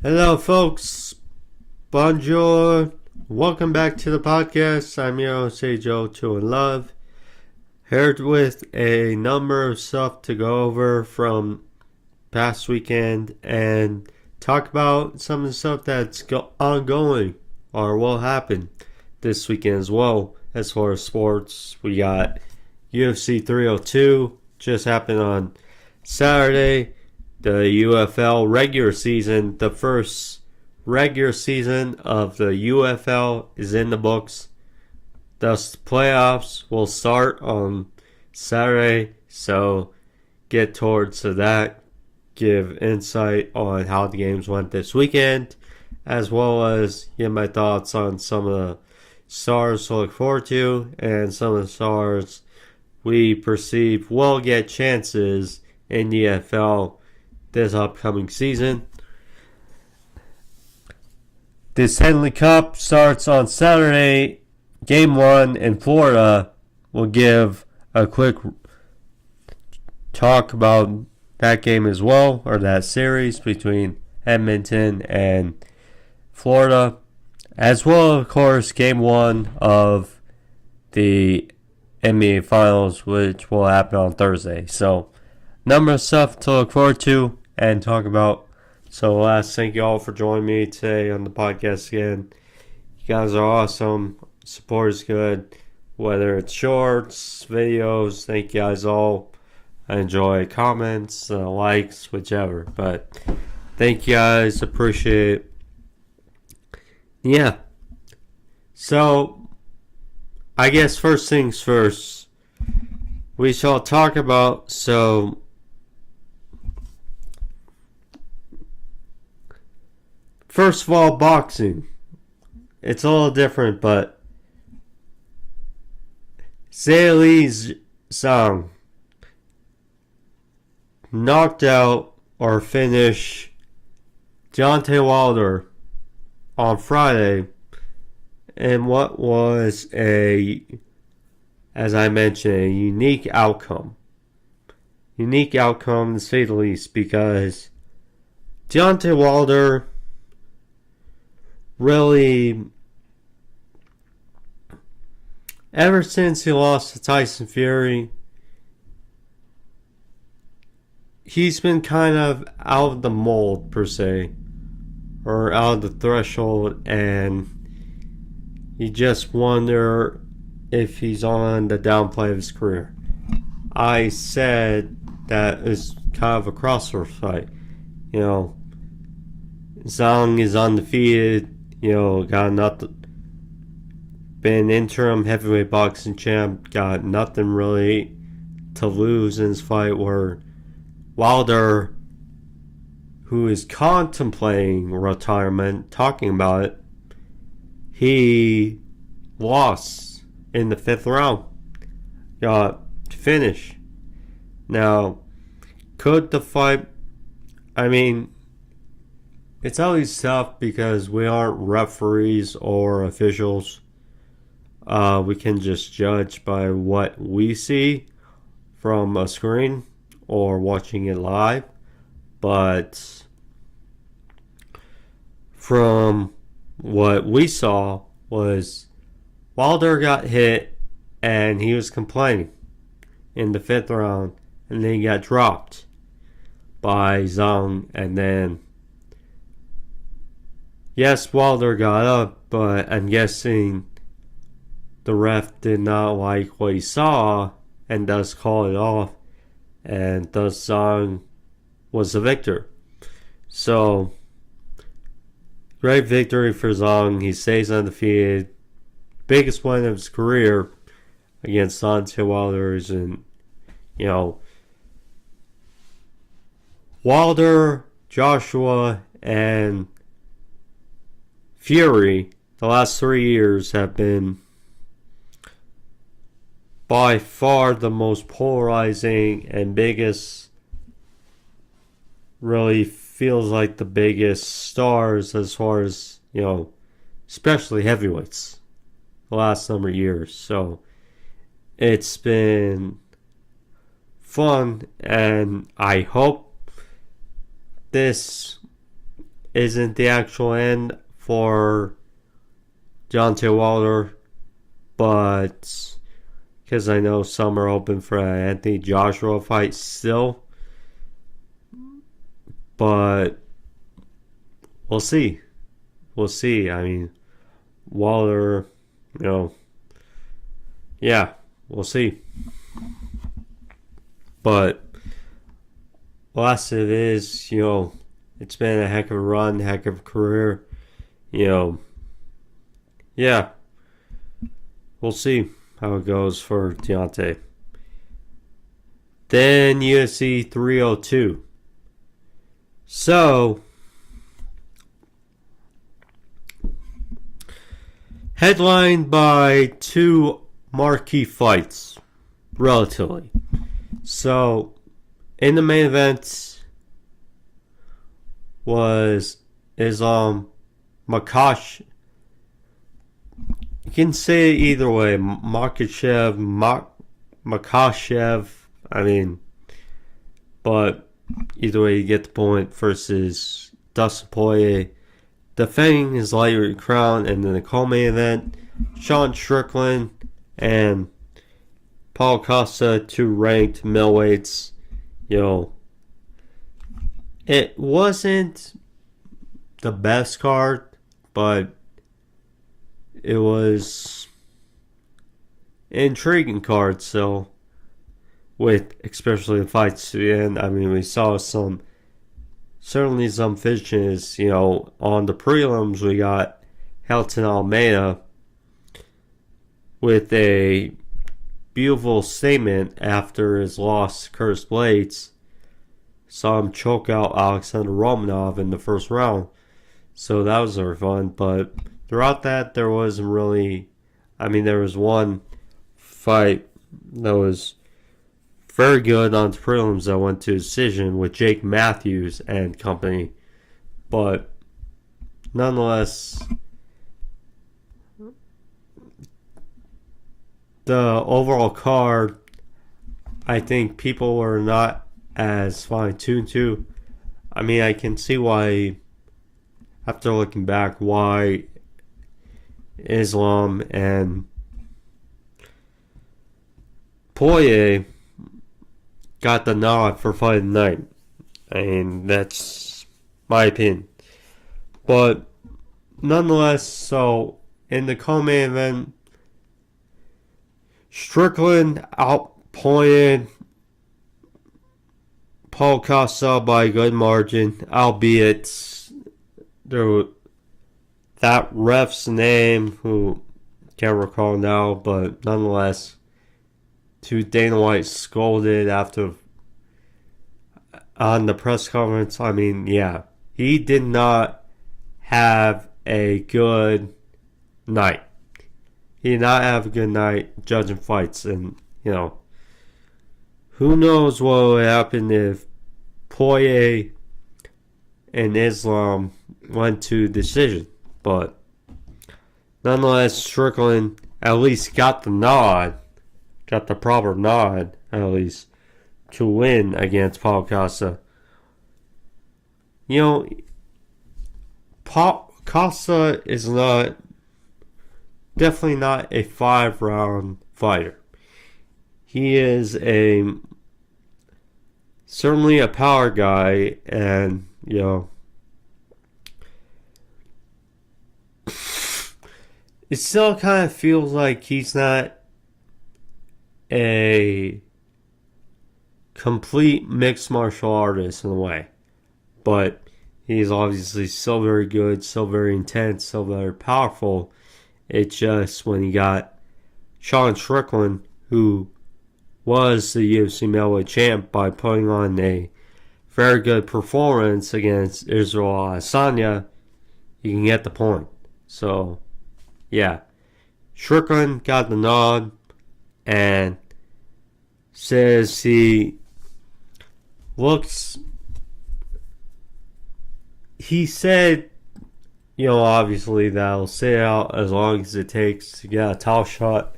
Hello, folks. Bonjour. Welcome back to the podcast. I'm your host, Joe, Two in Love. Here with a number of stuff to go over from past weekend and talk about some of the stuff that's ongoing or will happen this weekend as well. As far as sports, we got UFC 302 just happened on Saturday. The UFL regular season, the first regular season of the UFL is in the books. Thus, the playoffs will start on Saturday, so get towards that, give insight on how the games went this weekend, as well as give my thoughts on some of the stars to look forward to and some of the stars we perceive will get chances in the UFL this upcoming season. The Stanley Cup starts on Saturday. Game 1 in Florida. We'll give a quick talk about that game as well, or that series between Edmonton and Florida. As well, of course, Game 1 of the NBA Finals, which will happen on Thursday. So, number of stuff to look forward to and talk about. So last, thank you all for joining me today on the podcast again. You guys are awesome. Support is good. Whether it's shorts, videos, thank you guys all. I enjoy comments, likes, whichever. But thank you guys. Appreciate it. Yeah. So, I guess first things first. We shall talk about, first of all, boxing. It's a little different, but Zhilei Zhang knocked out or finished Deontay Wilder on Friday in what was as I mentioned, a unique outcome. Unique outcome to say the least, because Deontay Wilder really, ever since he lost to Tyson Fury, he's been kind of out of the mold, per se, or out of the threshold, and you just wonder if he's on the downplay of his career. I said that it's kind of a crossroads fight. Zhang is undefeated. Got nothing. Been interim heavyweight boxing champ. Got nothing really to lose in his fight. Where Wilder, who is contemplating retirement, talking about it, he lost in the 5th round. Got to finish. Now, could the fight? It's always tough because we aren't referees or officials. We can just judge by what we see from a screen or watching it live. But from what we saw was Wilder got hit and he was complaining in the 5th round, and then he got dropped by Zhang, and then yes, Wilder got up, but I'm guessing the ref did not like what he saw and thus called it off, and thus Zhang was the victor. So, great victory for Zhang. He stays undefeated. Biggest win of his career against Deontay Wilder, and Wilder, Joshua, and Fury, the last 3 years have been by far the most polarizing and biggest, really feels like the biggest stars as far as, especially heavyweights the last number of years. So it's been fun, and I hope this isn't the actual end for Deontay Wilder, but because I know some are open for an Anthony Joshua fight still, but we'll see. We'll see. I mean, Wilder, yeah, we'll see. But last it is, it's been a heck of a run, heck of a career. Yeah, we'll see how it goes for Deontay. Then UFC 302. So, headlined by two marquee fights, relatively. So, in the main event was Islam Makhachev. You can say it either way. Makhachev, but either way you get the point, versus Dustin Poirier defending his lightweight crown. And then the co-main event, Sean Strickland and Paul Costa, two ranked middleweights. It wasn't the best card, but it was an intriguing card. So, with especially the fights to the end, I mean, we saw certainly some finishes. On the prelims, we got Helton Almeida with a beautiful statement after his loss to Curtis Blades. Saw him choke out Alexander Romanov in the first round. So that was very fun. But throughout that, there wasn't really... there was one fight that was very good on the prelims that went to decision with Jake Matthews and company. But nonetheless, the overall card, I think people were not as fine-tuned to. I can see why, after looking back, why Islam and Poirier got the nod for fight of the night. That's my opinion. But nonetheless, so in the co-main event, Strickland outpointed Paul Costa by a good margin, albeit that ref's name, who can't recall now, but nonetheless, Dana White scolded after on the press conference. He did not have a good night. He did not have a good night judging fights, and who knows what would happen if Poirier and Islam went to decision. But nonetheless, Strickland at least got the proper nod, at least, to win against Paul Costa. Paul Costa is definitely not a 5-round fighter. He is certainly a power guy, and it still kind of feels like he's not a complete mixed martial artist in a way, but he's obviously still very good, still very intense, still very powerful. It's just when you got Sean Strickland, who was the UFC middleweight champ, by putting on a very good performance against Israel Adesanya, you can get the point. So, yeah, Strickland got the nod and says he said, obviously that he'll sit out as long as it takes to get a title shot.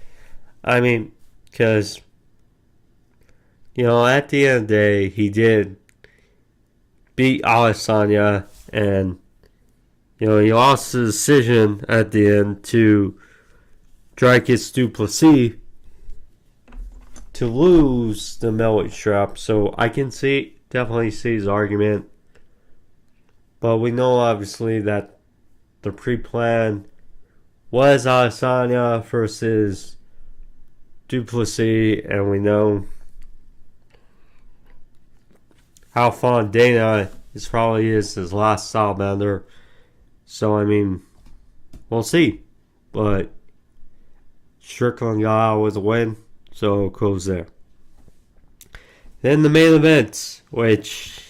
Because, at the end of the day, he did beat Adesanya, and he lost the decision at the end to Dricus du Plessis to lose the middleweight strap. So I can definitely see his argument. But we know obviously that the pre-plan was Adesanya versus du Plessis, and we know how fond Dana probably is his last stylebender. So, I mean, we'll see. But Strickland got out with a win, so kudos there. Then the main event, which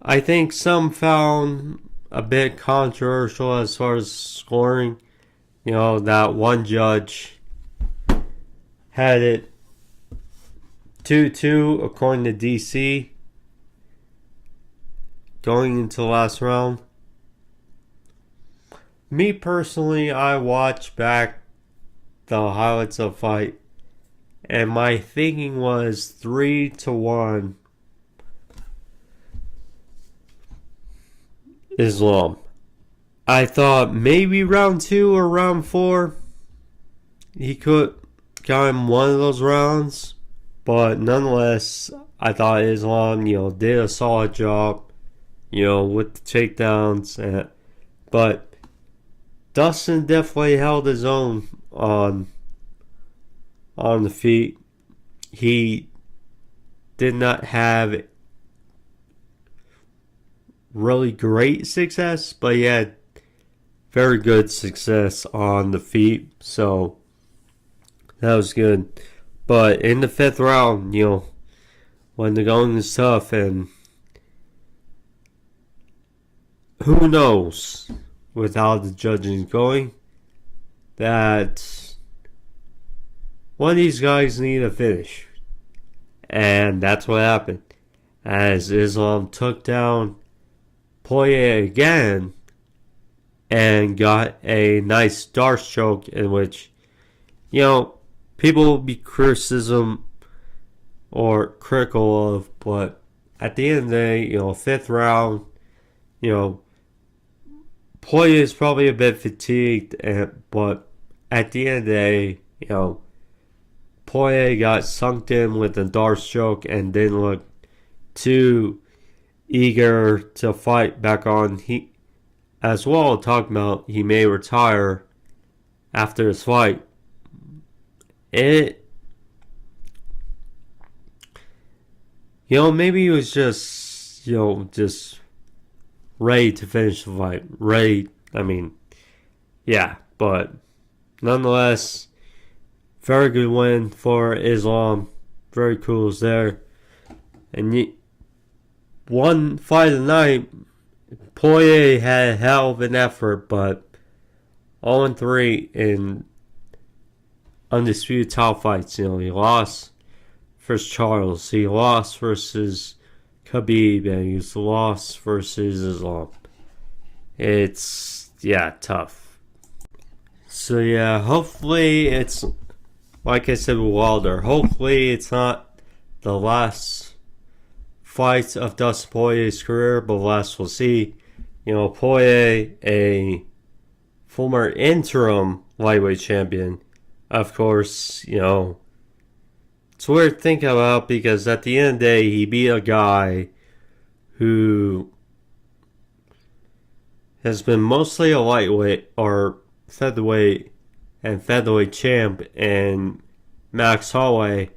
I think some found a bit controversial as far as scoring. That one judge had it 2-2 according to DC going into the last round. Me personally, I watched back the highlights of the fight, and my thinking was 3-1 Islam. I thought maybe round 2 or round 4 he could got him one of those rounds, but nonetheless I thought Islam did a solid job with the takedowns, but Dustin definitely held his own on the feet. He did not have really great success, but he had very good success on the feet, so that was good. But in the 5th round, when the going is tough, and who knows with how the judging is going, that one of these guys need a finish. And that's what happened. As Islam took down Poirier again and got a nice Darce choke in which, people will be critical of, but at the end of the day, 5th round, Poirier is probably a bit fatigued, but at the end of the day, Poirier got sunk in with a Darce choke and didn't look too eager to fight back on. He, as well, talking about he may retire after his fight. Maybe he was just ready to finish the fight. But nonetheless, very good win for Islam. Very cool there. And one fight of the night, Poirier had a hell of an effort, but 0-3 in undisputed title fights. He lost versus Charles. He lost versus Khabib, and he's lost versus Islam. It's, tough. So, hopefully it's, like I said with Wilder, hopefully it's not the last fight of Dustin Poirier's career, but last we'll see. Poirier, a former interim lightweight champion, of course, it's weird thinking about because at the end of the day, he beat a guy who has been mostly a lightweight or featherweight and featherweight champ in Max Holloway,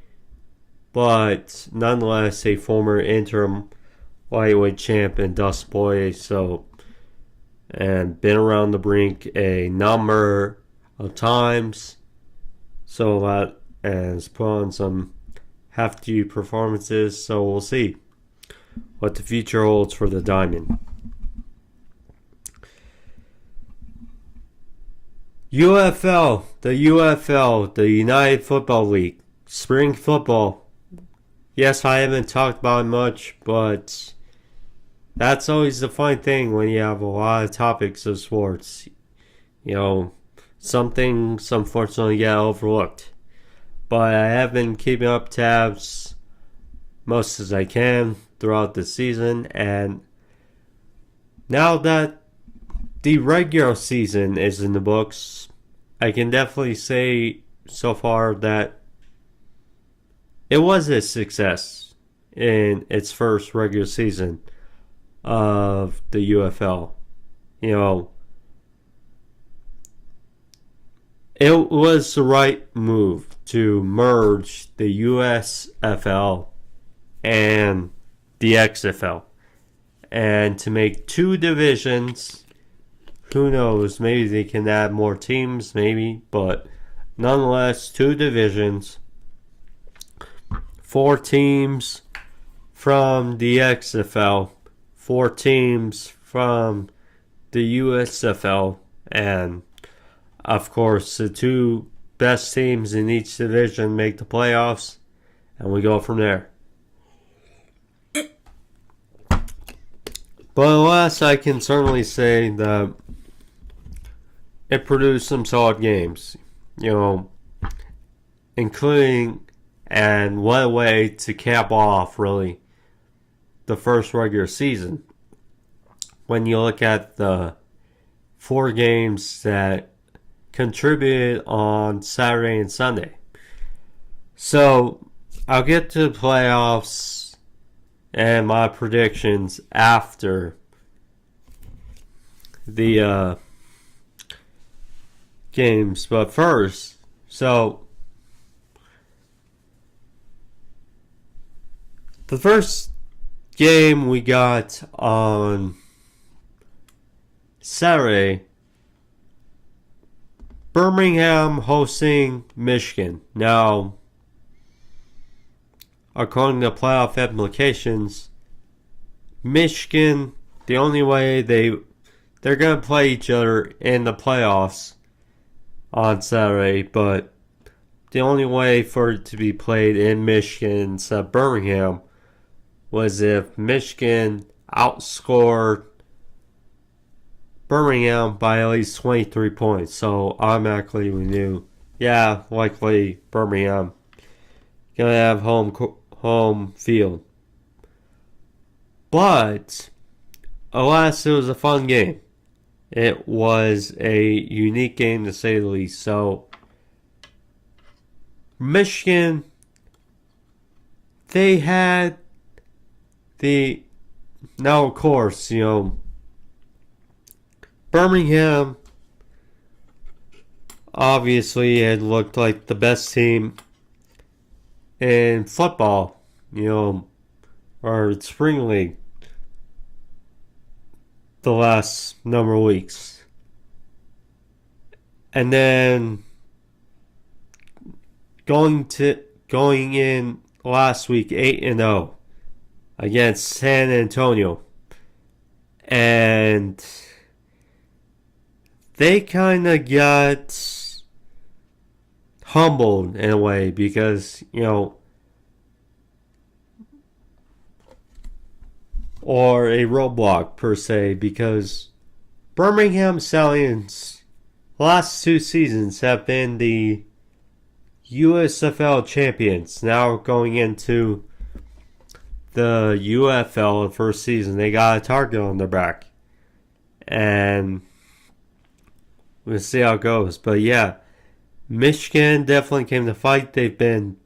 but nonetheless a former interim lightweight champ in Dustin Poirier, and been around the brink a number of times, and has put on some hefty performances, so we'll see what the future holds for the Diamond. UFL, the United Football League, spring football. Yes, I haven't talked about it much, but that's always the fun thing when you have a lot of topics of sports. Some things unfortunately get overlooked. But I have been keeping up tabs most as I can throughout the season, and now that the regular season is in the books, I can definitely say so far that it was a success in its first regular season of the UFL. You know, it was the right move to merge the USFL and the XFL and to make two divisions. Who knows, maybe they can add more teams, maybe, but nonetheless, two divisions, 4 teams from the XFL, 4 teams from the USFL, and of course, the 2 best teams in each division make the playoffs, and we go from there. But alas, I can certainly say that it produced some solid games, including, and what a way to cap off, really, the first regular season. When you look at the 4 games that contributed on Saturday and Sunday. So, I'll get to the playoffs and my predictions after the games. But first, so the first game we got on Saturday, Birmingham hosting Michigan. Now, according to playoff implications, Michigan, the only way they're going to play each other in the playoffs on Saturday, but the only way for it to be played in Michigan instead of Birmingham was if Michigan outscored Birmingham by at least 23 points. So automatically we knew, likely Birmingham going to have home field. But alas, it was a fun game. It was a unique game to say the least. So Michigan, they had now of course, Birmingham obviously had looked like the best team in football, or spring league the last number of weeks. And then going in last week 8-0 against San Antonio. And they kind of got humbled in a way because, or a roadblock per se, because Birmingham Stallions last 2 seasons have been the USFL champions. Now going into the UFL the first season, they got a target on their back. And we'll see how it goes. But yeah, Michigan definitely came to fight. They've been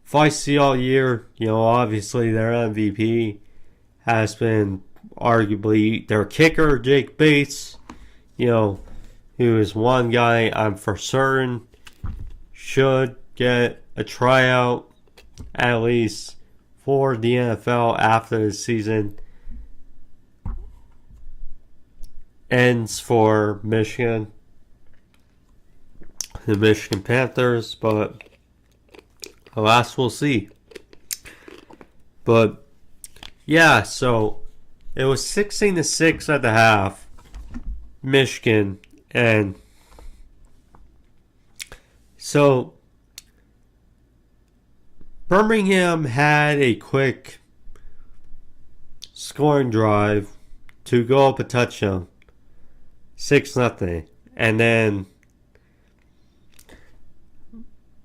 feisty all year. Obviously their MVP has been arguably their kicker, Jake Bates, who is one guy I'm for certain should get a tryout at least for the NFL after the season ends for Michigan, the Michigan Panthers, but alas, we'll see. But yeah, so it was 16-6 at the half, Michigan, and so Birmingham had a quick scoring drive to go up a touchdown, 6-0, and then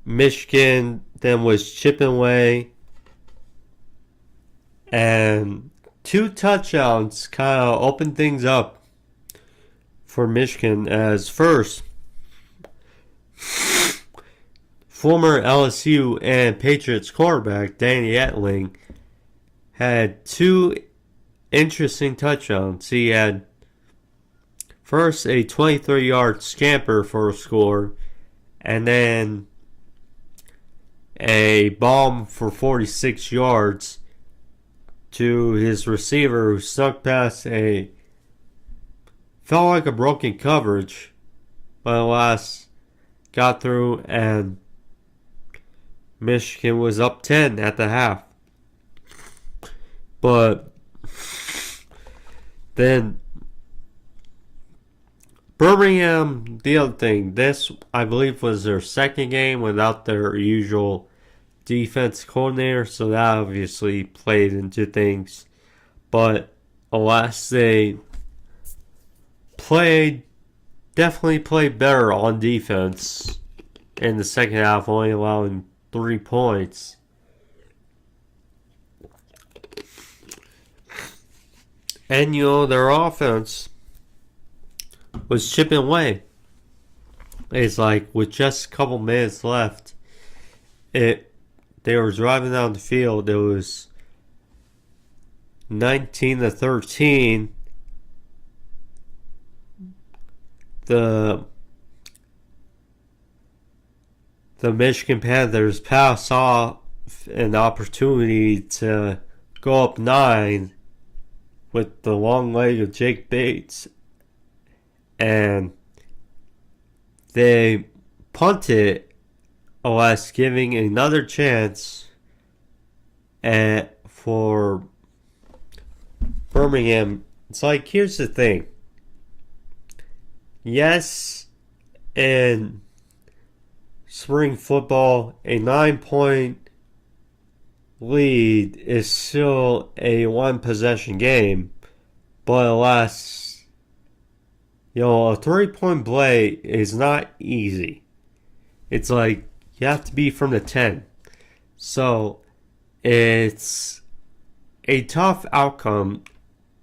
Michigan then was chipping away, and 2 touchdowns kind of opened things up for Michigan as first, former LSU and Patriots quarterback Danny Etling had two interesting touchdowns. He had first a 23-yard scamper for a score, and then a bomb for 46 yards to his receiver who snuck past felt like a broken coverage, but alas got through, and Michigan was up 10 at the half. But then Birmingham, the other thing, this I believe was their second game without their usual defense coordinator, so that obviously played into things. But alas, they definitely played better on defense in the second half, only allowing 3 points. And their offense was chipping away. It's like with just a couple minutes left, they were driving down the field. It was 19-13. The Michigan Panthers passed off an opportunity to go up 9 with the long leg of Jake Bates, and they punted, alas, giving another chance for Birmingham. It's like, here's the thing. Yes, in spring football, a 9-point lead is still a 1-possession game, but alas, a 3-point play is not easy. It's like you have to be from the 10. So it's a tough outcome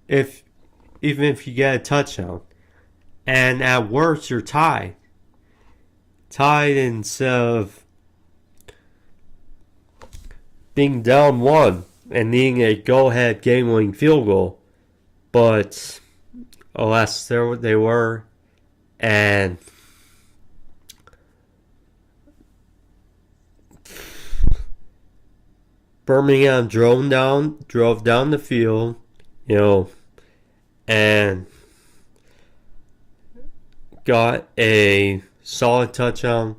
even if you get a touchdown. And at worst, you're tied. Tied instead of being down 1 and needing a go-ahead game-winning field goal. But alas, there they were. And Birmingham drove down the field, and got a solid touchdown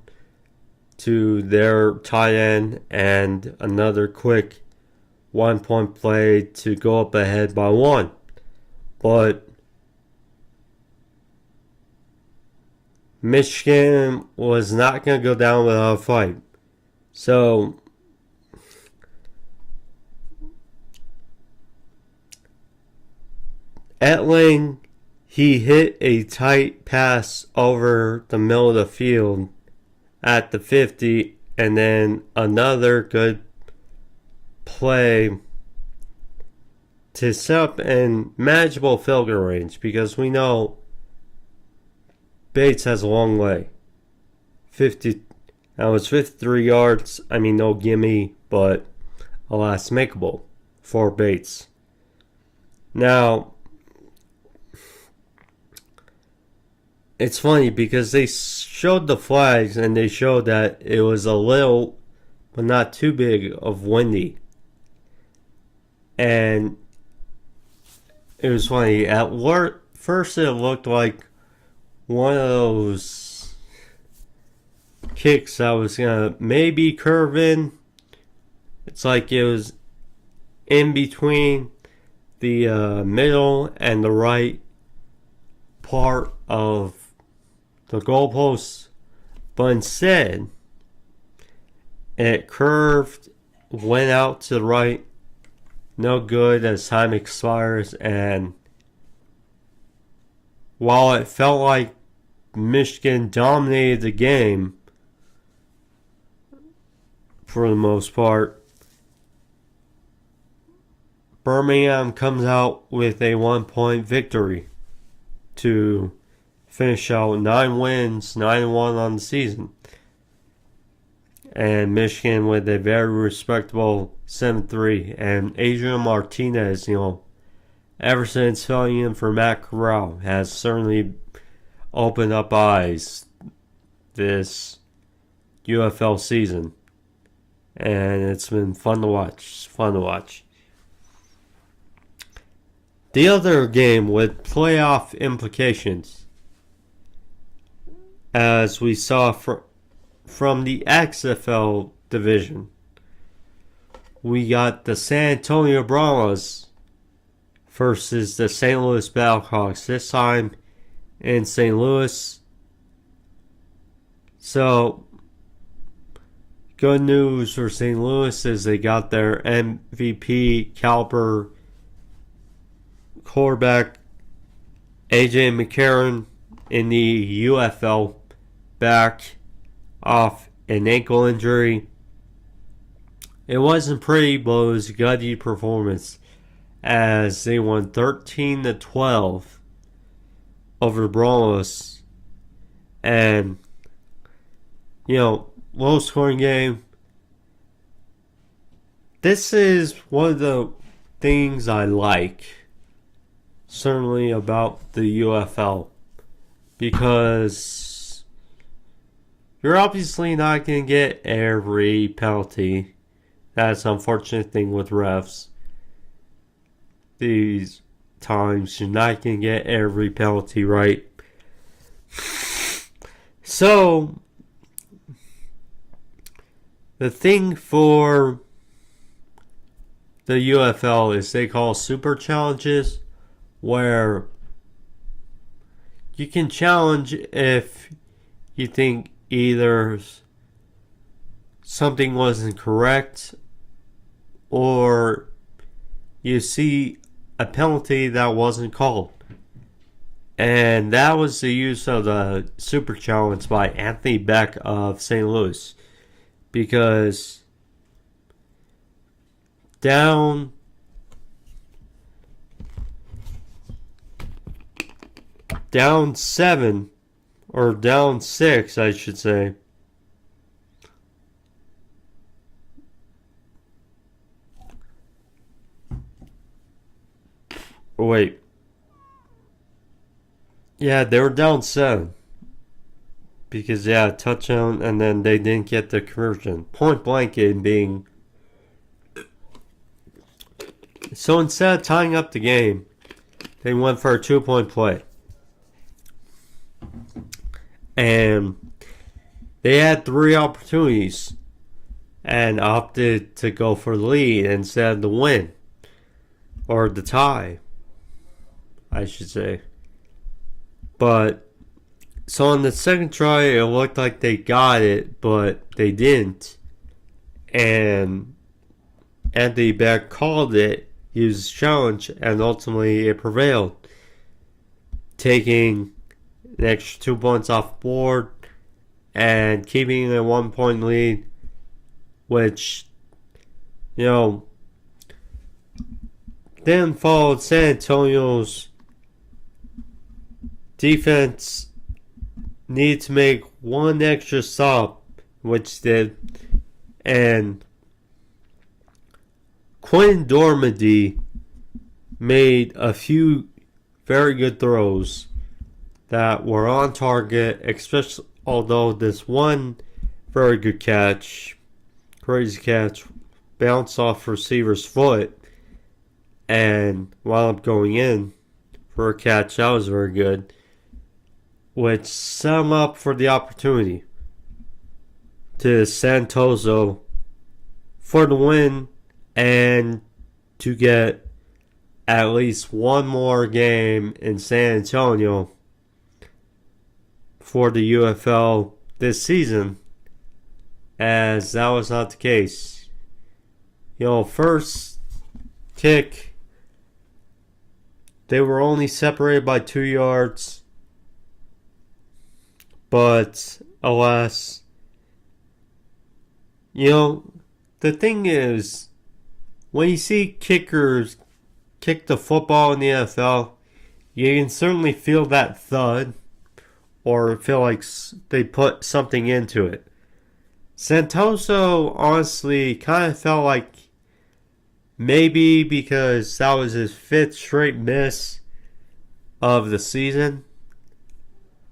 to their tight end and another quick 1-point play to go up ahead by 1. But Michigan was not going to go down without a fight. So Etling, he hit a tight pass over the middle of the field at the 50, and then another good play to set up in manageable field goal range, because we know Bates has a long leg. That was 53 yards. I mean, no gimme, but alas, makeable for Bates. Now, it's funny because they showed the flags and they showed that it was a little, but not too big, of windy. And it was funny. At first it looked like one of those kicks that was going to maybe curve in. It's like it was in between the middle and the right part of the goalposts, but instead it curved, went out to the right, no good as time expires. And while it felt like Michigan dominated the game for the most part, Birmingham comes out with a 1-point victory to finish out 9 wins, 9-1 on the season. And Michigan with a very respectable 7-3. And Adrian Martinez, ever since filling in for Matt Corral, has certainly opened up eyes this UFL season. And it's been fun to watch. The other game with playoff implications, as we saw from the XFL division, we got the San Antonio Brawlers versus the St. Louis Battlehawks, this time in St. Louis. So, good news for St. Louis is they got their MVP caliber quarterback AJ McCarron in the UFL back off an ankle injury. It wasn't pretty, but it was a gutty performance as they won 13-12 over the Brawlers. And, low scoring game. This is one of the things I like, certainly, about the UFL, because you're obviously not going to get every penalty. That's an unfortunate thing with refs. These times you're not going to get every penalty right. So, the thing for the UFL is they call super challenges, where you can challenge if you think either something wasn't correct or you see a penalty that wasn't called. And that was the use of the super challenge by Anthony Beck of St. Louis. Because down 7, or down 6, I should say. Wait. Yeah, they were down 7. Because, touchdown, and then they didn't get the conversion. Point blank in being. So instead of tying up the game, they went for a 2-point play. And they had 3 opportunities and opted to go for the lead instead of the win. Or the tie, I should say. But so on the second try, it looked like they got it, but they didn't. And Anthony Beck called it, used challenge, and ultimately it prevailed, taking an extra 2 points off board and keeping a 1-point lead, which, then followed San Antonio's defense need to make one extra stop, which did, and Quinn Dormady made a few very good throws that were on target, especially although this one very good catch, crazy catch, bounced off receiver's foot and wound up going in for a catch that was very good, which set him up for the opportunity to Santoso for the win and to get at least one more game in San Antonio for the UFL this season, as that was not the case. First kick, they were only separated by 2 yards. But, alas, the thing is, when you see kickers kick the football in the NFL, you can certainly feel that thud or feel like they put something into it. Santoso honestly kind of felt like maybe because that was his 5th straight miss of the season.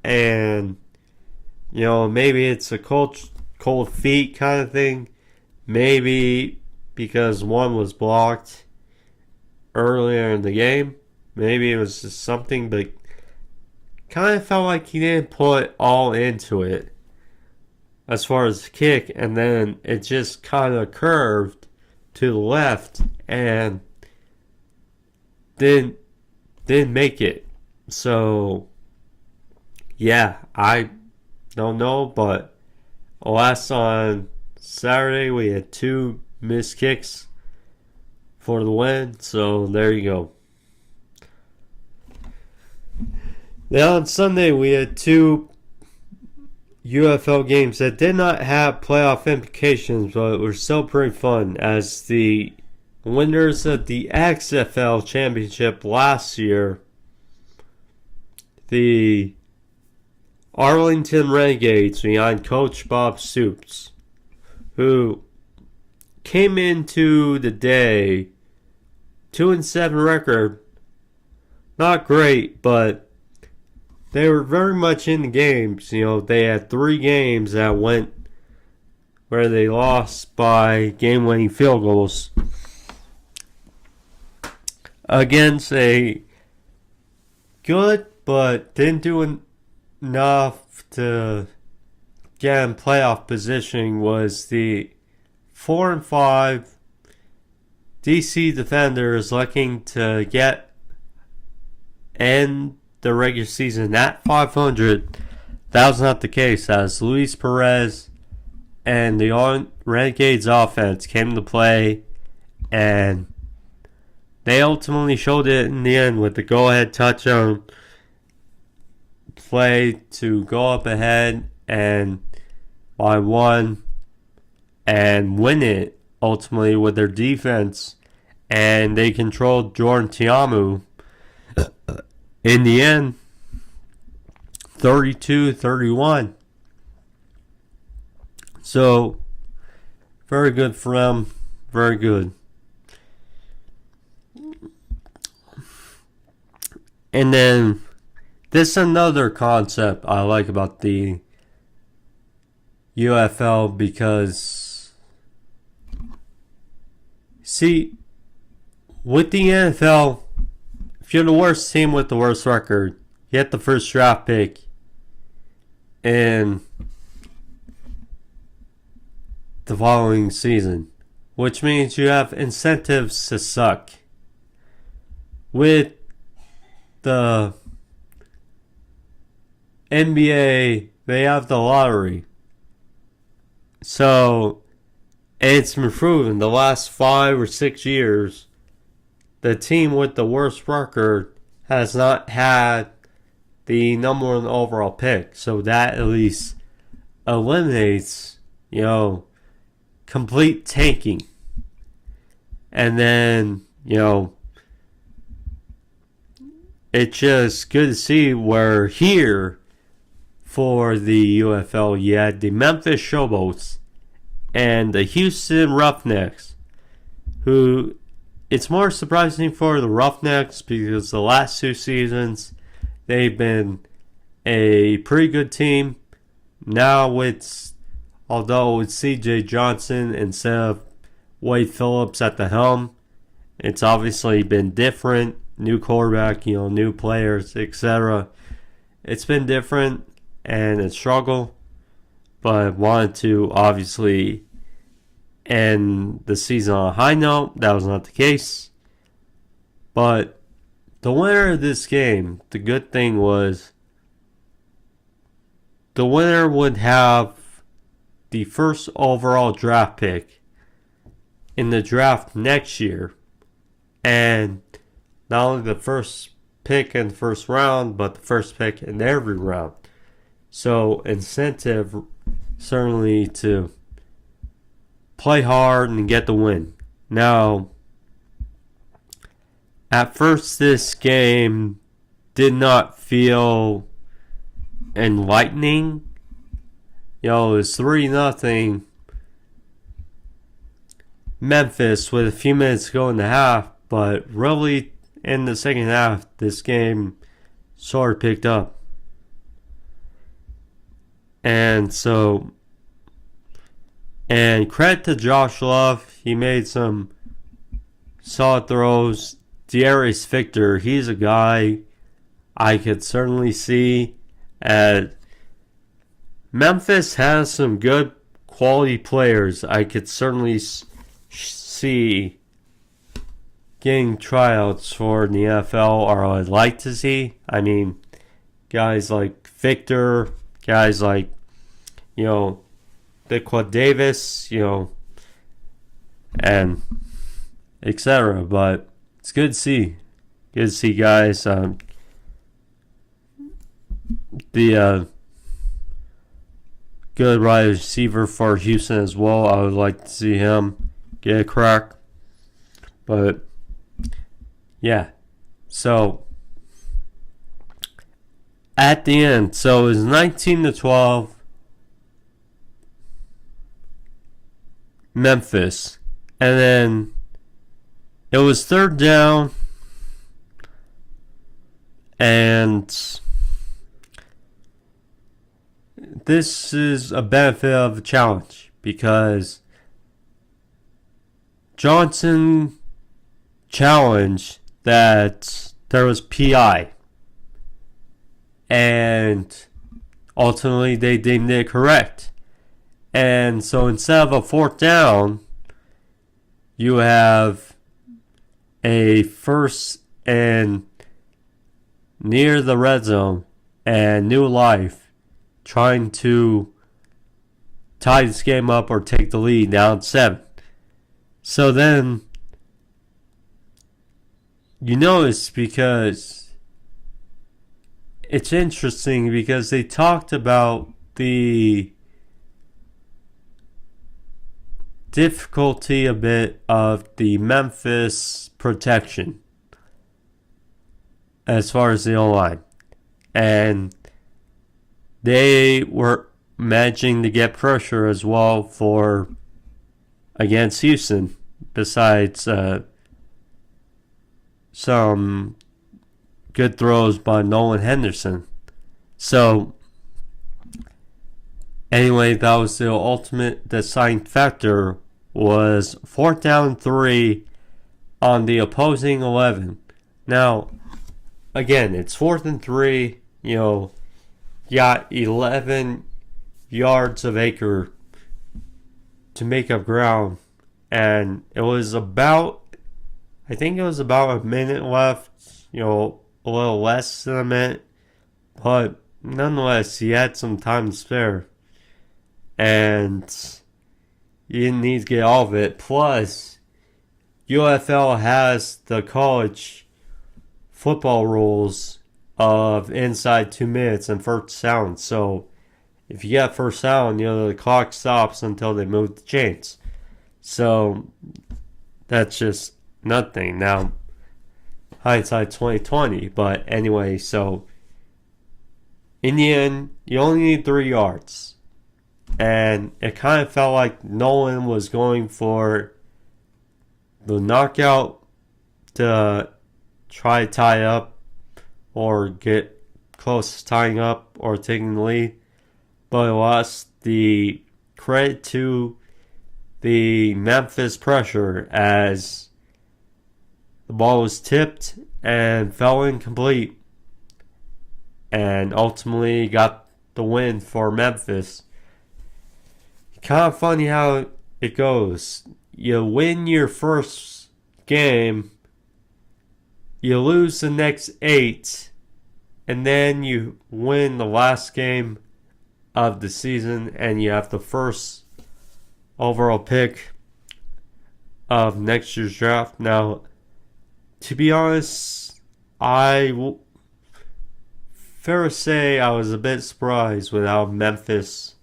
And, maybe it's a cold feet kind of thing. Maybe because one was blocked earlier in the game. Maybe it was just something, but kind of felt like he didn't put all into it as far as the kick, and then it just kind of curved to the left and didn't make it. So yeah, I don't know, but last on Saturday we had 2 missed kicks for the win, so there you go. Then on Sunday we had 2 UFL games that did not have playoff implications, but were still pretty fun, as the winners of the XFL championship last year, the Arlington Renegades behind Coach Bob Stoops, who came into the day 2-7 record. Not great, but they were very much in the games. They had 3 games that went where they lost by game-winning field goals against a good but didn't do enough to get in playoff positioning was the 4-5 DC Defenders, looking to get in the regular season at 500. That was not the case, as Luis Perez and the Renegades offense came to play, and they ultimately showed it in the end with the go-ahead touchdown play to go up ahead and by 1 and win it ultimately with their defense, and they controlled Jordan Tiamu in the end, 32-31. So, very good for them. Very good. And then, this is another concept I like about the UFL, because, see, with the NFL, if you're the worst team with the worst record, you get the first draft pick in the following season, which means you have incentives to suck. With the NBA, they have the lottery. So, it's been proven the last 5 or 6 years, the team with the worst record has not had the number 1 overall pick. So that at least eliminates, complete tanking. And then, it's just good to see where here for the UFL you had the Memphis Showboats and the Houston Roughnecks, who it's more surprising for the Roughnecks because the last 2 seasons they've been a pretty good team. Now although it's CJ Johnson instead of Wade Phillips at the helm, it's obviously been different. New quarterback, new players, etc. It's been different and a struggle, but I wanted to obviously end the season on a high note. That was not the case. But the winner of this game, the good thing was the winner would have the first overall draft pick in the draft next year. And not only the first pick in the first round, but the first pick in every round. So incentive certainly to play hard and get the win. Now, at first this game did not feel enlightening. It was 3-0 Memphis with a few minutes to go in the half, but really in the second half, this game sort of picked up. And credit to Josh Love, he made some solid throws. Darius Victor, he's a guy I could certainly see at Memphis has some good quality players. I could certainly see getting tryouts for the NFL, or I'd like to see. I mean, guys like Victor, guys like, Biqua Davis, and etc. But it's good to see. Good to see guys. The good wide receiver for Houston as well. I would like to see him get a crack. But yeah. So at the end, so it was 19-12 Memphis. And then it was third down, and this is a benefit of a challenge because Johnson challenged that there was PI, and ultimately they deemed it correct. And so instead of a fourth down, you have a first and near the red zone and New Life trying to tie this game up or take the lead down 7. So then you notice, because it's interesting because they talked about the difficulty a bit of the Memphis protection as far as the O-line. And they were managing to get pressure as well for against Houston, besides some good throws by Nolan Henderson. So anyway, that was the ultimate deciding factor, was 4th down 3 on the opposing 11. Now, again, it's 4th and 3, you got 11 yards of acre to make up ground, and it was about, I think it was about a minute left, a little less than a minute, but nonetheless, he had some time to spare, and you didn't need to get all of it. Plus, UFL has the college football rules of inside 2 minutes and first down. So if you get first down, the clock stops until they move the chains. So that's just nothing. Now, hindsight 2020. But anyway, so in the end, you only need 3 yards. And it kind of felt like Nolan was going for the knockout to try to tie up or get close to tying up or taking the lead. But it lost the credit to the Memphis pressure as the ball was tipped and fell incomplete. And ultimately got the win for Memphis. Kind of funny how it goes. You win your first game, you lose the next 8, and then you win the last game of the season, and you have the first overall pick of next year's draft. Now, to be honest, fair to say I was a bit surprised with how Memphis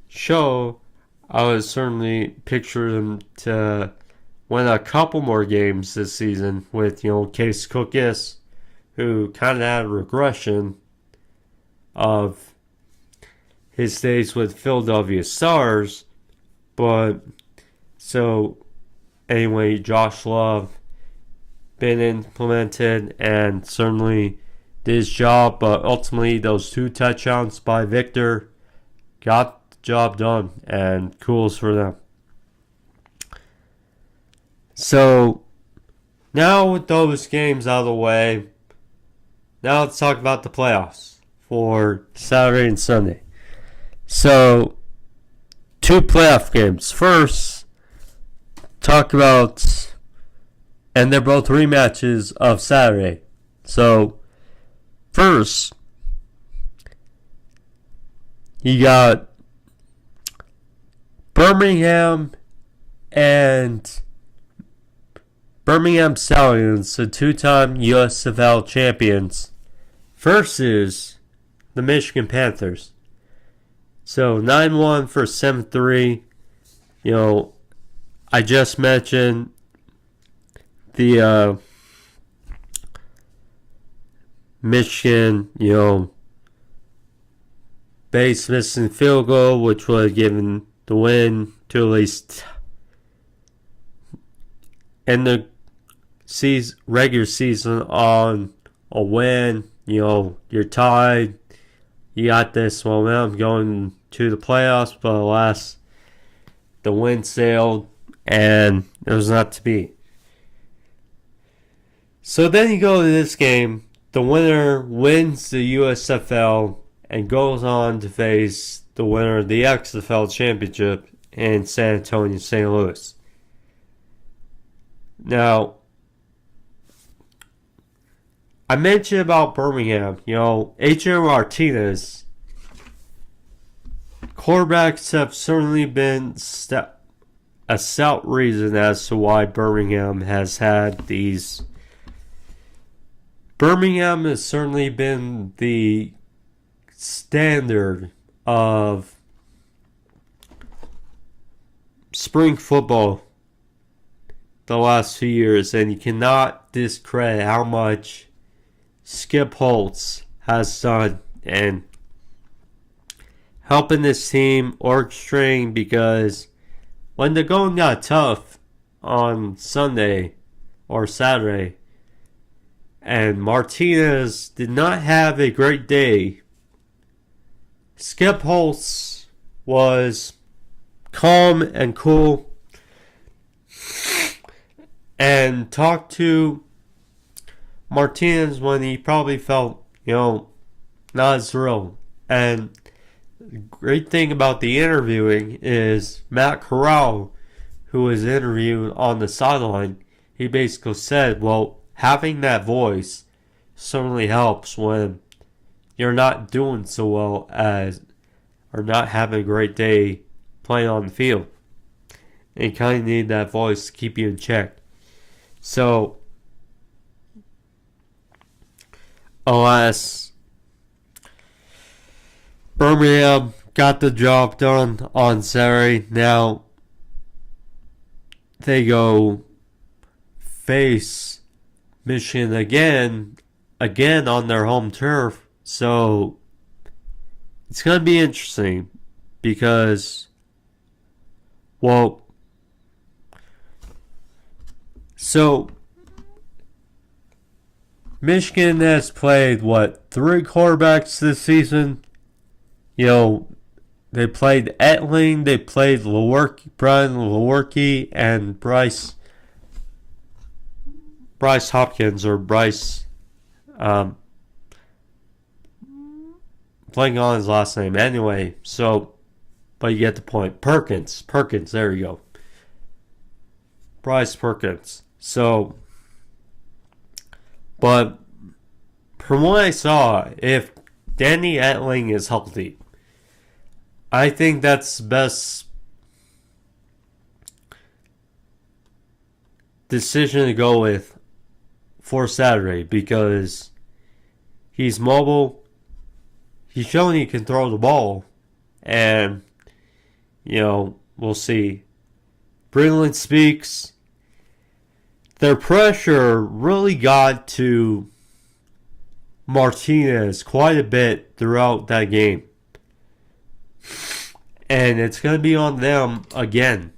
show. I would certainly picture them to win a couple more games this season with, Case Cookis, who kind of had a regression of his days with Philadelphia Stars. But so anyway, Josh Love been implemented and certainly did his job, but ultimately those 2 touchdowns by Victor got the job done, and kudos for them. So now with those games out of the way, now let's talk about the playoffs for Saturday and Sunday. So 2 playoff games. First, talk about, and they're both rematches of Saturday. So first, you got Birmingham and Birmingham Stallions, the 2-time USFL champions, versus the Michigan Panthers. So 9-1 for 7-3. I just mentioned the Michigan, base missing field goal, which would have given the win to at least end the regular season on a win. You're tied. You got this momentum going to the playoffs, but alas, the wind sailed, and it was not to be. So then you go to this game. The winner wins the USFL and goes on to face the winner of the XFL championship in San Antonio, St. Louis. Now, I mentioned about Birmingham. Adrian Martinez, quarterbacks have certainly been a stout reason as to why Birmingham has had these. Birmingham has certainly been the standard of spring football the last few years, and you cannot discredit how much Skip Holtz has done and helping this team orchestrating, because when the going got tough on Sunday or Saturday and Martinez did not have a great day, Skip Holtz was calm and cool and talked to Martinez when he probably felt, not as thrilled. And the great thing about the interviewing is Matt Corral, who was interviewed on the sideline, he basically said, well, having that voice certainly helps when you're not doing so well as, or not having a great day playing on the field. And you kind of need that voice to keep you in check. So, alas, Birmingham got the job done on Saturday. Now, they go face Michigan again on their home turf. So, it's going to be interesting because, well, so Michigan has played, 3 quarterbacks this season? They played Etling, they played Brian Lewerke, and Bryce Hopkins, or Bryce, blanking on his last name. Anyway, so, but you get the point. Perkins, there you go. Bryce Perkins. So, but from what I saw, if Danny Etling is healthy, I think that's the best decision to go with for Saturday, because he's mobile, he's shown he can throw the ball, and, we'll see. Brilliant speaks. Their pressure really got to Martinez quite a bit throughout that game. And it's going to be on them again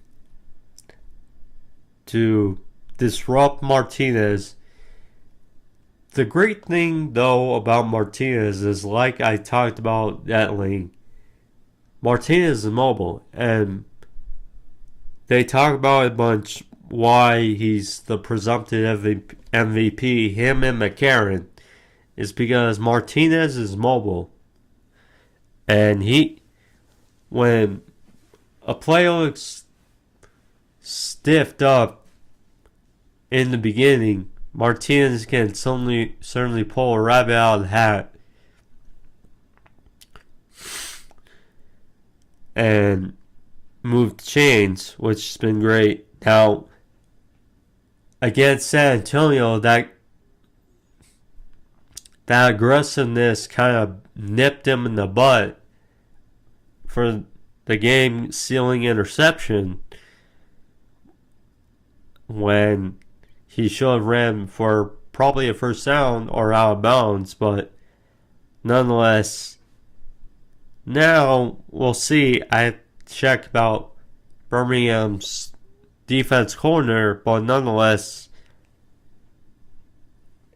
to disrupt Martinez. The great thing, though, about Martinez is, like I talked about at length, Martinez is mobile. And they talk about a bunch why he's the presumptive MVP, him and McCarron, is because Martinez is mobile. And when a player looks stiffed up in the beginning, Martinez can certainly pull a rabbit out of the hat and move chains, which has been great. Now, against San Antonio, that aggressiveness kind of nipped him in the butt for the game-sealing interception when he should have ran for probably a first down or out of bounds, but nonetheless, now we'll see. I checked about Birmingham's defense corner, but nonetheless,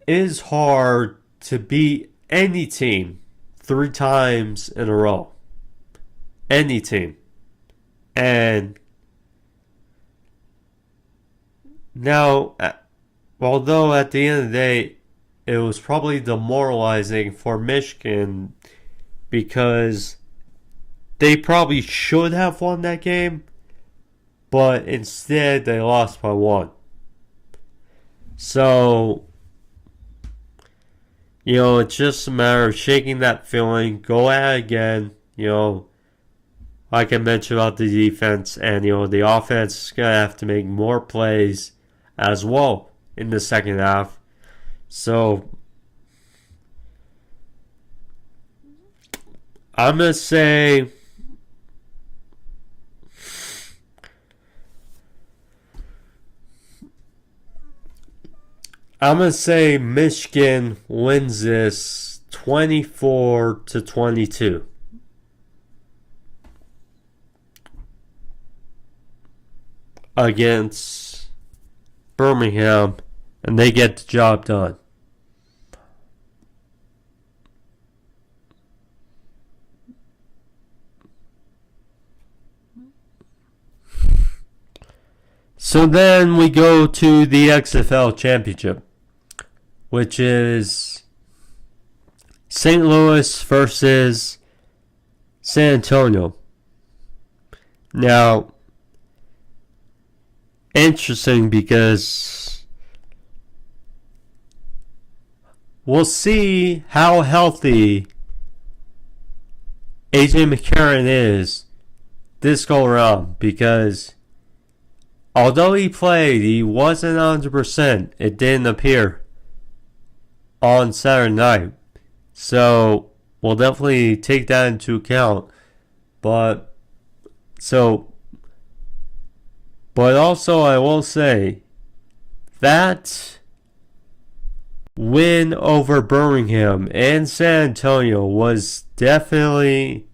it is hard to beat any team 3 times in a row. Any team. And now, although at the end of the day, it was probably demoralizing for Michigan because they probably should have won that game, but instead they lost by 1. So, it's just a matter of shaking that feeling, go at it again, like I mentioned about the defense, and the offense is going to have to make more plays as well in the second half. So I'm going to say Michigan wins this 24-22. Against Birmingham, and they get the job done. So then we go to the XFL Championship, which is St. Louis versus San Antonio. Now, interesting because we'll see how healthy AJ McCarron is this go around, because although he played, he wasn't 100%. It didn't appear on Saturday night. So we'll definitely take that into account. But also I will say that win over Birmingham and San Antonio was definitely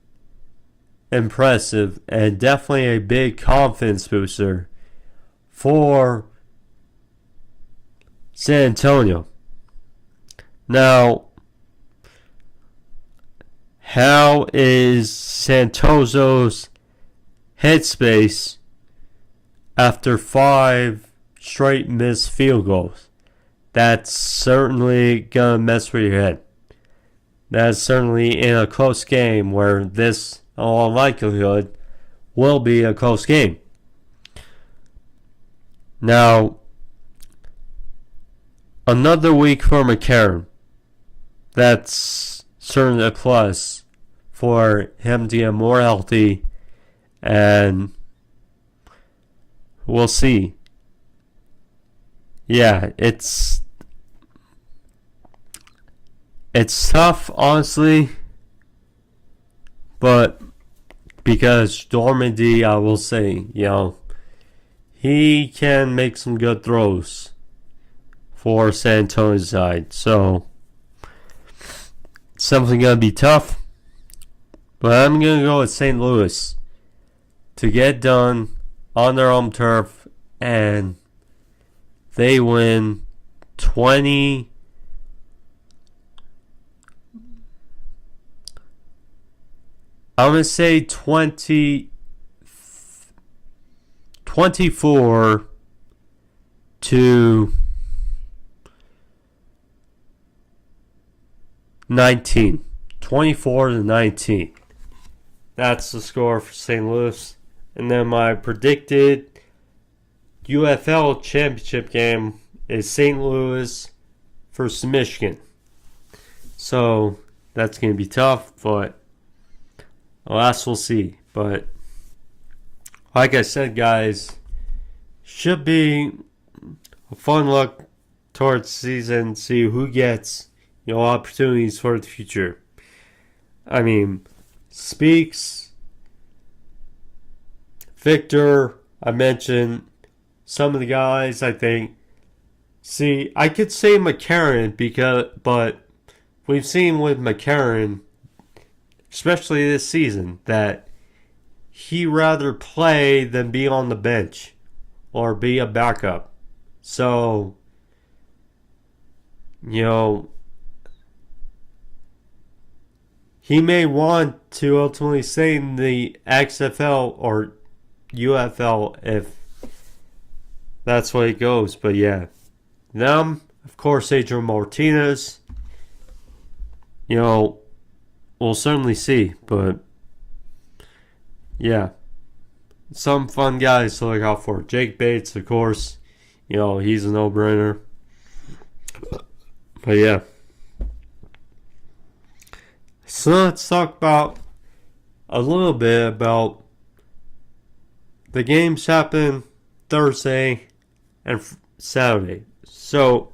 impressive and definitely a big confidence booster for San Antonio. Now, how is Santoso's headspace after 5 straight missed field goals? That's certainly gonna mess with your head. That's certainly in a close game where this, in all likelihood, will be a close game. Now, another week for McCarron. That's certainly a plus for him to get more healthy, and we'll see. Yeah, it's tough, honestly, but because Dormandy, I will say, he can make some good throws for San Antonio's side. So, it's something going to be tough. But I'm going to go with St. Louis to get done on their home turf, and they win 20. I'm going to say 24 to 19. 24 to 19. That's the score for St. Louis. And then my predicted UFL championship game is St. Louis versus Michigan. So that's going to be tough, but alas, we'll see. But like I said, guys, should be a fun look towards the season, see who gets opportunities for the future. I mean, Speaks, Victor, I mentioned some of the guys, I think. See, I could say McCarron, but we've seen with McCarron, especially this season, that he rather play than be on the bench or be a backup. So, he may want to ultimately stay in the XFL or UFL if that's what it goes. But yeah, them, of course, Adrian Martinez, we'll certainly see. But yeah, some fun guys to look out for. Jake Bates, of course, he's a no-brainer. But yeah. So let's talk about a little bit about the games happen Thursday and Saturday. So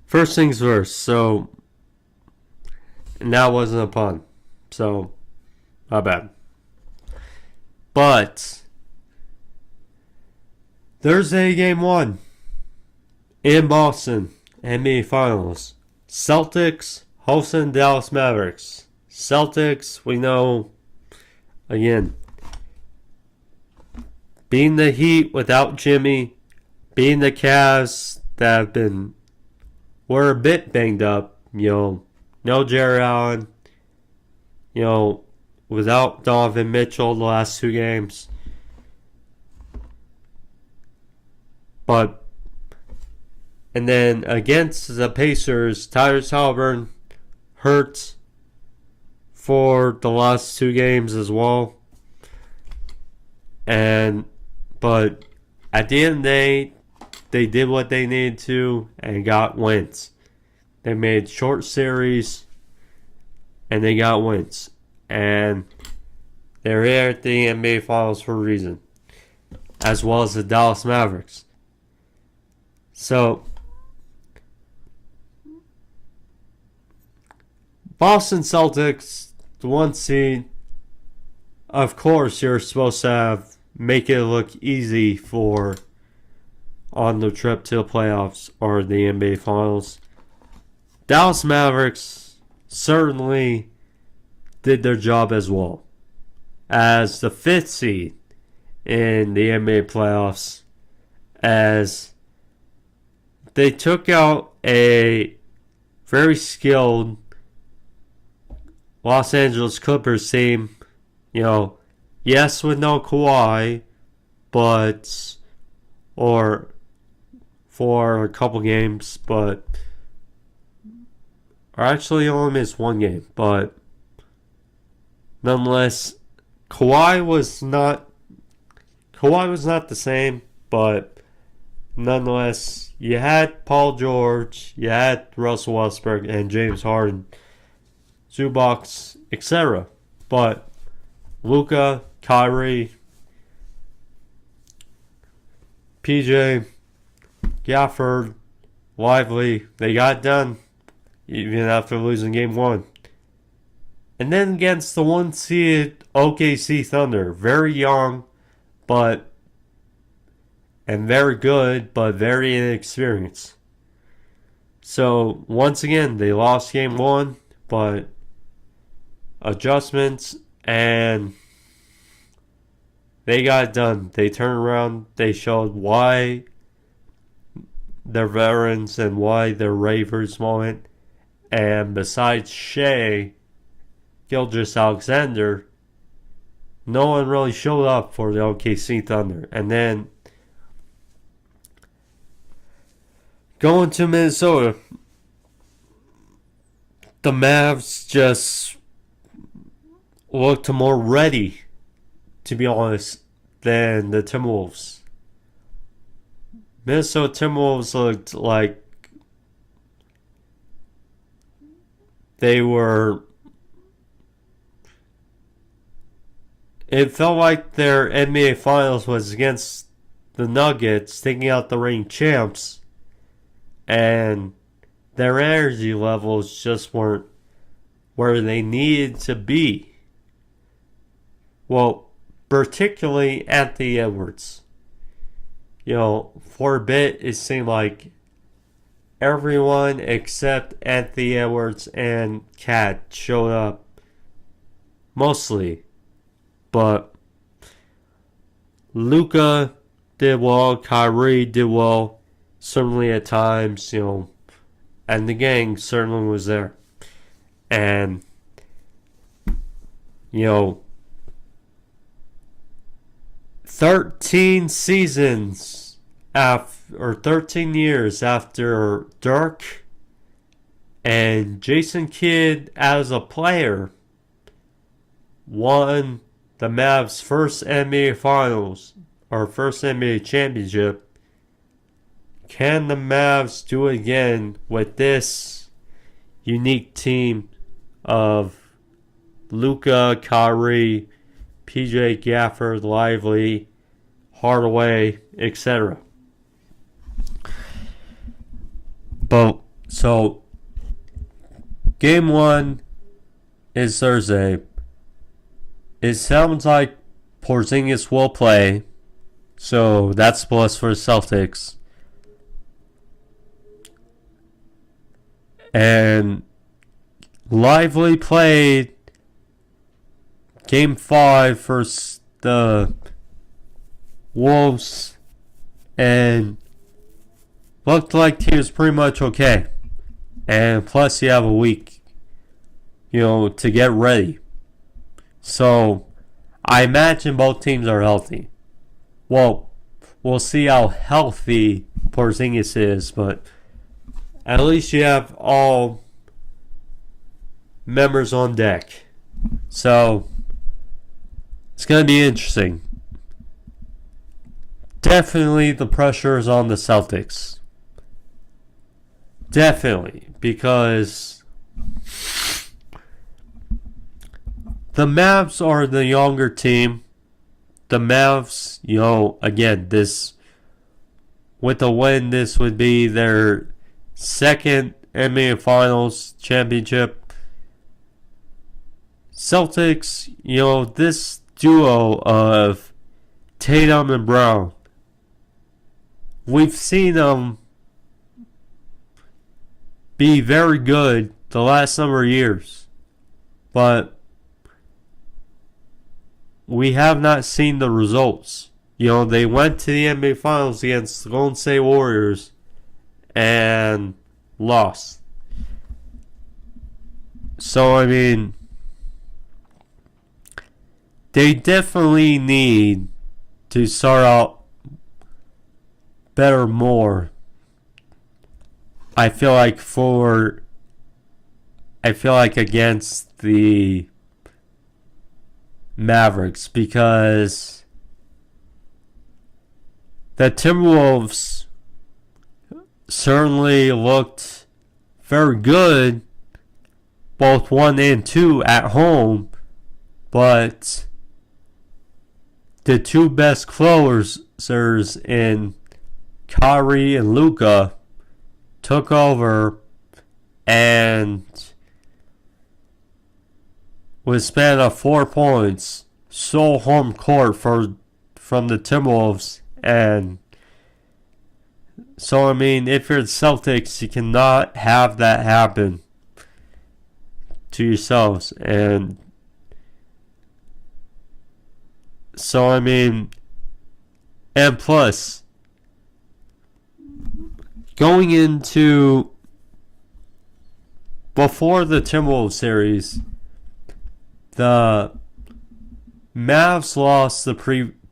first things first. And that wasn't a pun. So not bad. But Thursday game 1 in Boston, NBA Finals. Celtics hosting Dallas Mavericks. Celtics, we know, again, being the Heat without Jimmy, being the Cavs that were a bit banged up, no Jared Allen, without Donovan Mitchell the last 2 games. And then against the Pacers, Tyrese Halliburton hurt for the last 2 games as well. But at the end of the day, they did what they needed to and got wins. They made short series and they got wins. And they're here at the NBA Finals for a reason, as well as the Dallas Mavericks. So Boston Celtics, the 1 seed, of course you're supposed to make it look easy for on the trip to the playoffs or the NBA Finals. Dallas Mavericks certainly did their job as well. As the 5th seed in the NBA playoffs, as they took out a very skilled Los Angeles Clippers team, yes, with no Kawhi, or for a couple games, or actually only missed 1 game, but nonetheless, Kawhi was not the same, but nonetheless, you had Paul George, you had Russell Westbrook and James Harden, Zubac, etc. But Luka, Kyrie, PJ, Gafford, Lively, they got done even after losing game 1. And then against the 1 seed OKC Thunder, very young, and very good, but very inexperienced. So once again, they lost game 1, but adjustments, and they got it done. They turned around. They showed why they're veterans and why they're ready for this moment. And besides Shea Gilgeous-Alexander, no one really showed up for the OKC Thunder. And then going to Minnesota, the Mavs just looked more ready, to be honest, than the Timberwolves. Minnesota Timberwolves looked like they were... It felt like their NBA Finals was against the Nuggets, taking out the reigning champs, and their energy levels just weren't where they needed to be. Well, particularly Anthony Edwards. For a bit, it seemed like everyone except Anthony Edwards and Cat showed up. Mostly. But Luka did well, Kyrie did well, certainly at times, and the gang certainly was there. And, 13 seasons or 13 years after Dirk and Jason Kidd as a player won the Mavs' first NBA Finals, or first NBA championship. Can the Mavs do it again with this unique team of Luka, Kyrie, PJ Gafford, Lively, Hardaway, etc.? So, Game 1 is Thursday. It sounds like Porzingis will play, so that's a plus for the Celtics. And Lively played Game 5 versus the Wolves and looked like he was pretty much okay. And plus you have a week, to get ready. So, I imagine both teams are healthy. Well, we'll see how healthy Porzingis is, but at least you have all members on deck. So, it's going to be interesting. Definitely the pressure is on the Celtics. Definitely, because the Mavs are the younger team. The Mavs, again, with a win, this would be their second NBA Finals championship. Celtics, this duo of Tatum and Brown, we've seen them be very good the last number of years, but we have not seen the results. They went to the NBA Finals against the Golden State Warriors and lost. So, they definitely need to start out better more. I feel like against the Mavericks, because the Timberwolves certainly looked very good, both 1 and 2 at home, but the two best closers in Kyrie and Luka took over and with a span of 4 points, stole home court from the Timberwolves. And so, if you're the Celtics, you cannot have that happen to yourselves. And So, I mean, and plus, going into before the Timberwolves series, the Mavs lost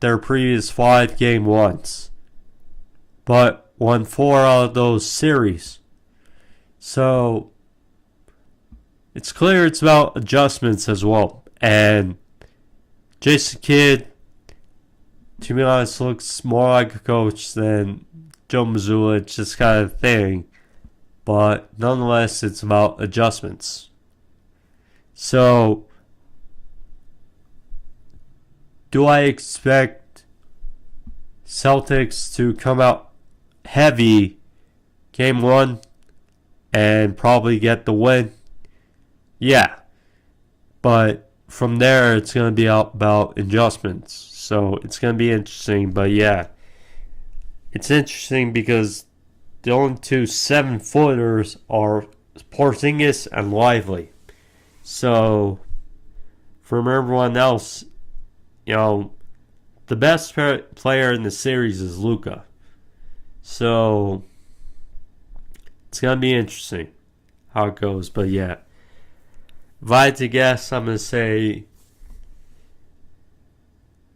their previous 5 game ones, but won 4 out of those series. So it's clear it's about adjustments as well. And Jason Kidd, to be honest, looks more like a coach than Joe Mazzulla. It's just kind of thing. But nonetheless, it's about adjustments. So, do I expect Celtics to come out heavy game 1 and probably get the win? Yeah. But from there, it's going to be about adjustments. So, it's going to be interesting. But yeah, it's interesting because the only 2 7-footers are Porzingis and Lively. So, from everyone else, the best player in the series is Luka. So, it's going to be interesting how it goes. But yeah, if I had to guess, I'm going to say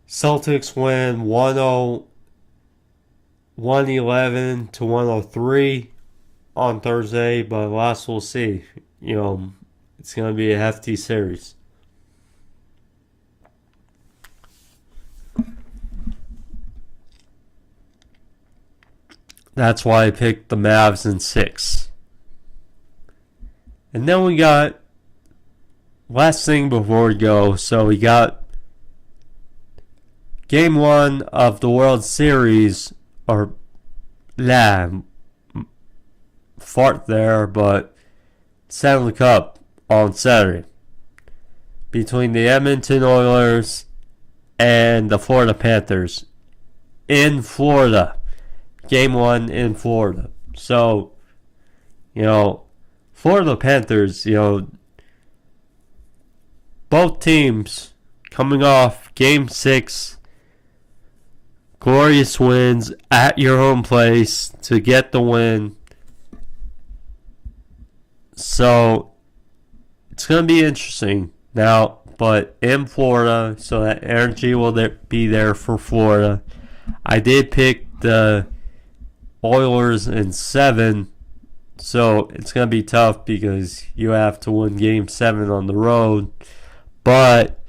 Celtics win 111 to 103 on Thursday. But last we'll see. It's going to be a hefty series. That's why I picked the Mavs in 6. And then we got last thing before we go. So we got game 1 of the World Series, or fart there, but Stanley Cup on Saturday between the Edmonton Oilers and the Florida Panthers in Florida. Game 1 in Florida. So, Florida Panthers, both teams coming off Game 6, glorious wins at your home place to get the win. So, it's going to be interesting now, but in Florida, so that energy will be there for Florida. I did pick the Oilers in 7, so it's going to be tough because you have to win Game 7 on the road, but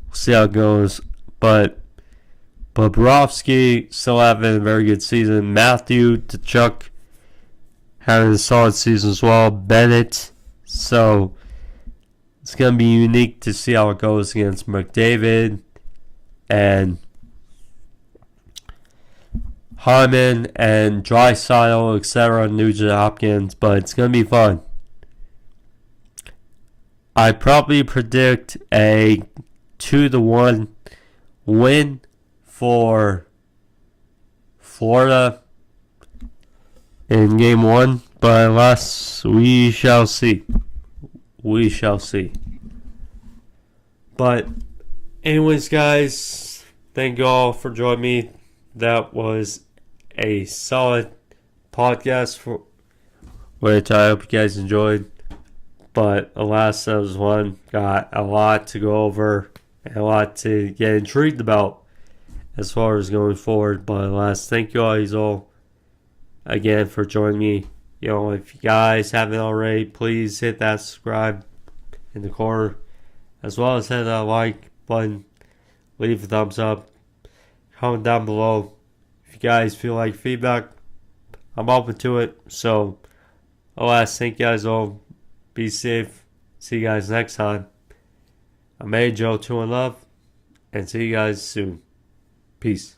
we'll see how it goes. But Bobrovsky still having a very good season. Matthew Tkachuk having a solid season as well. Bennett. So it's going to be unique to see how it goes against McDavid and Hyman and Draisaitl, etc., Nugent Hopkins, but it's going to be fun. I probably predict a 2-1 win for Florida in Game 1, but alas, we shall see. We shall see. But anyways, guys, thank you all for joining me. That was a solid podcast, for which I hope you guys enjoyed. But alas, that was one. Got a lot to go over and a lot to get intrigued about as far as going forward. But alas, thank you all again for joining me. If you guys haven't already, please hit that subscribe in the corner, as well as hit that like button, leave a thumbs up, comment down below. If you guys feel like feedback, I'm open to it. So, alas, thank you guys all. Be safe. See you guys next time. I'm Joe 2 in Love, and see you guys soon. Peace.